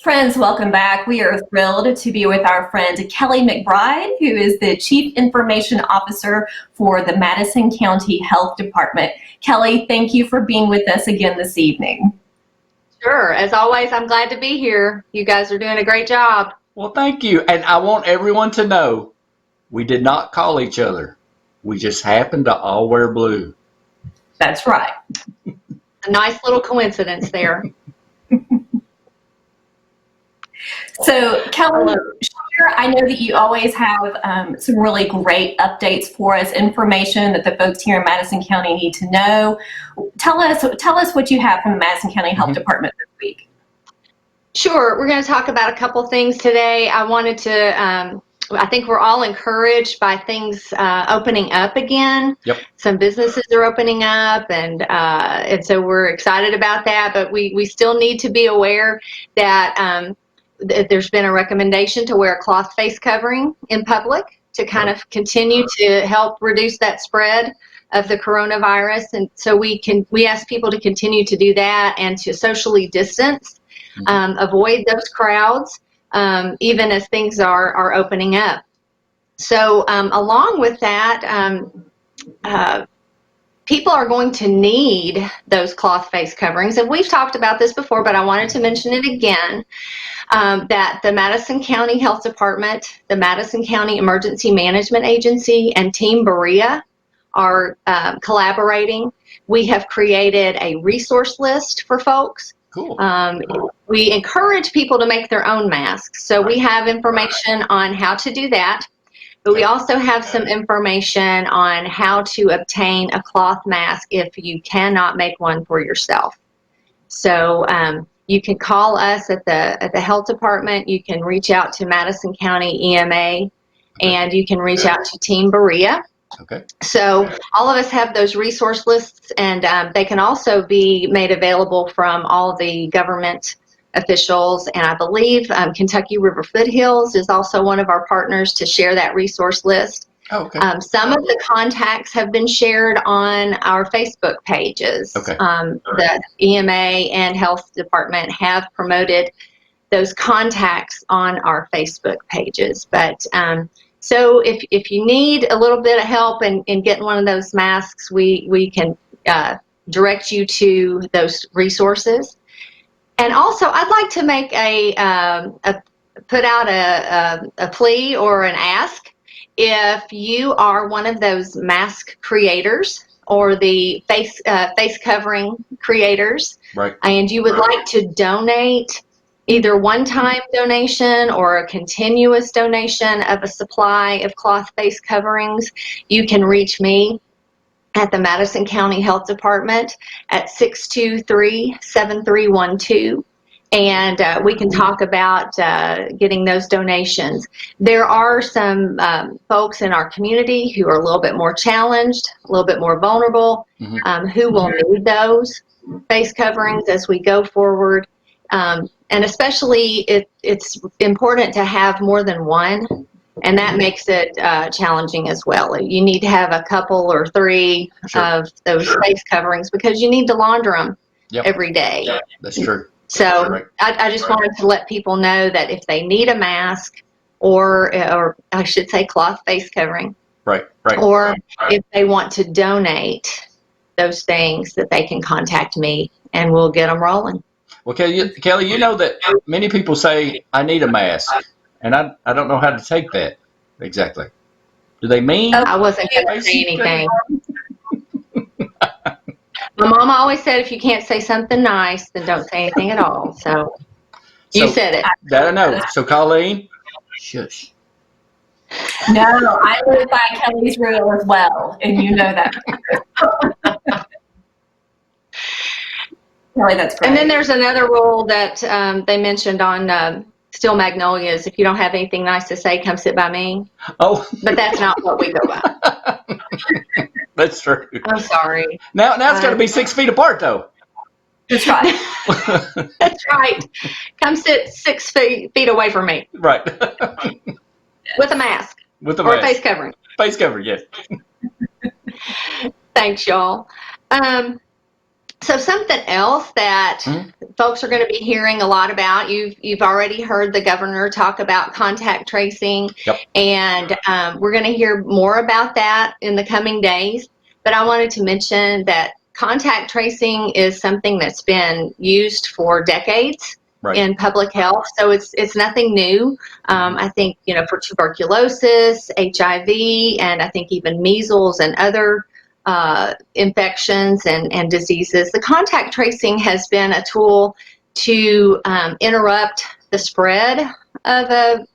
Friends, welcome back. We are thrilled to be with our friend Kelley McBride, who is the Chief Information Officer for the Madison County Health Department. Kelley, thank you for being with us again this evening. Sure. As always, I'm glad to be here. You guys are doing a great job. Well, thank you. And I want everyone to know we did not call each other. We just happened to all wear blue. That's right. A nice little coincidence there. So, Kelley, I know that you always have some really great updates for us, information that the folks here in Madison County need to know. Tell us what you have from the Madison County Health Department this week. Sure. We're going to talk about a couple things today. I think we're all encouraged by things opening up again. Yep. Some businesses are opening up, and so we're excited about that. But we still need to be aware that there's been a recommendation to wear a cloth face covering in public to kind of continue to help reduce that spread of the coronavirus. And so we ask people to continue to do that and to socially distance, avoid those crowds, even as things are opening up. So along with that, people are going to need those cloth face coverings. And we've talked about this before, but I wanted to mention it again, that the Madison County Health Department, the Madison County Emergency Management Agency, and Team Berea are collaborating. We have created a resource list for folks. Cool. We encourage people to make their own masks. So we have information on how to do that. But we also have some information on how to obtain a cloth mask if you cannot make one for yourself. So you can call us at the health department. You can reach out to Madison County EMA, and you can reach out to Team Berea. Okay. So all of us have those resource lists, and they can also be made available from all the government officials, and I believe Kentucky River Foothills is also one of our partners to share that resource list. Oh, okay. Some of the contacts have been shared on our Facebook pages. Okay. The EMA and Health Department have promoted those contacts on our Facebook pages. But so if you need a little bit of help in getting one of those masks, we can direct you to those resources. And also, I'd like to make put out a plea or an ask. If you are one of those mask creators or the face covering creators, right, and you would like to donate either one-time donation or a continuous donation of a supply of cloth face coverings, you can reach me at the Madison County Health Department at 623-7312, and we can talk about getting those donations. There are some folks in our community who are a little bit more challenged, a little bit more vulnerable, who will need those face coverings as we go forward. And especially it's important to have more than one. And that makes it challenging as well. You need to have a couple or three of those face coverings because you need to launder them every day. That's true. So I just wanted to let people know that if they need a mask or I should say cloth face covering, or if they want to donate those things, that they can contact me and we'll get them rolling. Well, Kelley, you know that many people say, I need a mask. And I don't know how to take that exactly. Do they mean? I wasn't going to say anything. My mom always said, if you can't say something nice, then don't say anything at all. So you said it. That I know. So Colleen, shush. No, I live by Kelley's rule as well, and you know that. Kelley, that's great. And then there's another rule that they mentioned on Steel Magnolias. If you don't have anything nice to say, come sit by me. Oh. But that's not what we go by. That's true. I'm sorry. Now it's got to be 6 feet apart, though. That's right. That's right. Come sit 6 feet away from me. Right. With a mask. With a mask. Or mask. a face covering. Face covering, yes. Thanks, y'all. So something else that folks are going to be hearing a lot about, you've already heard the governor talk about contact tracing, and we're going to hear more about that in the coming days. But I wanted to mention that contact tracing is something that's been used for decades in public health, so it's nothing new. I think, for tuberculosis, HIV, and I think even measles and other infections and diseases. The contact tracing has been a tool to interrupt the spread of a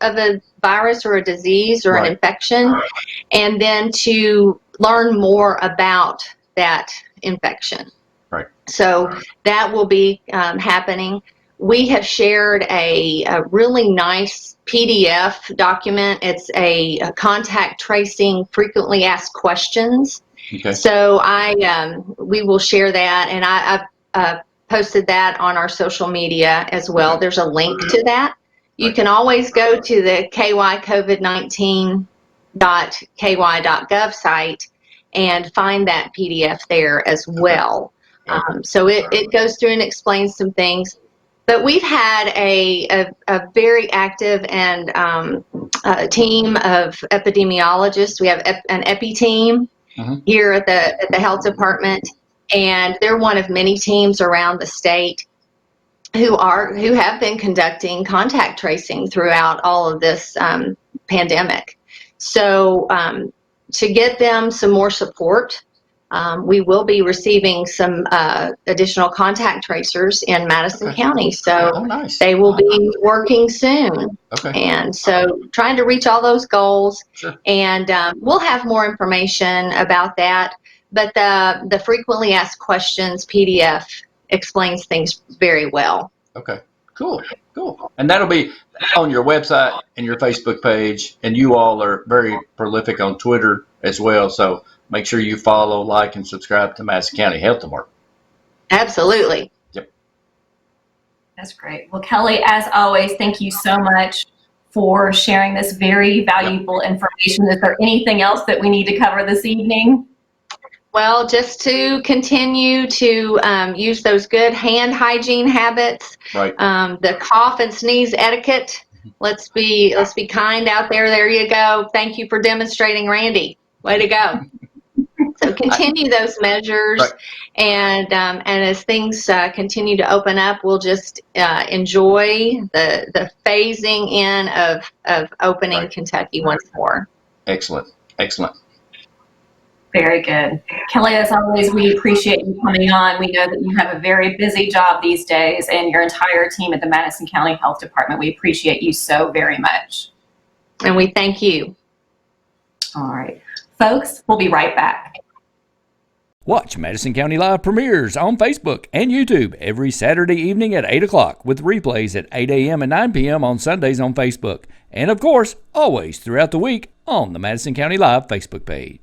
virus or a disease or an infection, and then to learn more about that infection. Right. So that will be happening. We have shared a really nice PDF document. It's a contact tracing frequently asked questions. Okay. So we will share that, and I've posted that on our social media as well. There's a link to that. You can always go to the kycovid19.ky.gov site and find that PDF there as well. So it goes through and explains some things. But we've had a very active and team of epidemiologists. We have an epi team here at the health department, and they're one of many teams around the state who have been conducting contact tracing throughout all of this pandemic. So to get them some more support, we will be receiving some additional contact tracers in Madison County. So they will be working soon. And so trying to reach all those goals. And we'll have more information about that. But the frequently asked questions PDF explains things very well. Okay, cool. And that'll be on your website and your Facebook page. And you all are very prolific on Twitter as well. So make sure you follow, like, and subscribe to Madison County Health Department. Absolutely. Yep. That's great. Well, Kelley, as always, thank you so much for sharing this very valuable information. Is there anything else that we need to cover this evening? Well, just to continue to use those good hand hygiene habits, the cough and sneeze etiquette. Let's be kind out there. There you go. Thank you for demonstrating, Randy. Way to go. So continue those measures, and as things continue to open up, we'll just enjoy the phasing in of opening Kentucky once more. Excellent. Very good. Kelley, as always, we appreciate you coming on. We know that you have a very busy job these days, and your entire team at the Madison County Health Department. We appreciate you so very much. And we thank you. All right. Folks, we'll be right back. Watch Madison County Live premieres on Facebook and YouTube every Saturday evening at 8 o'clock with replays at 8 a.m. and 9 p.m. on Sundays on Facebook. And, of course, always throughout the week on the Madison County Live Facebook page.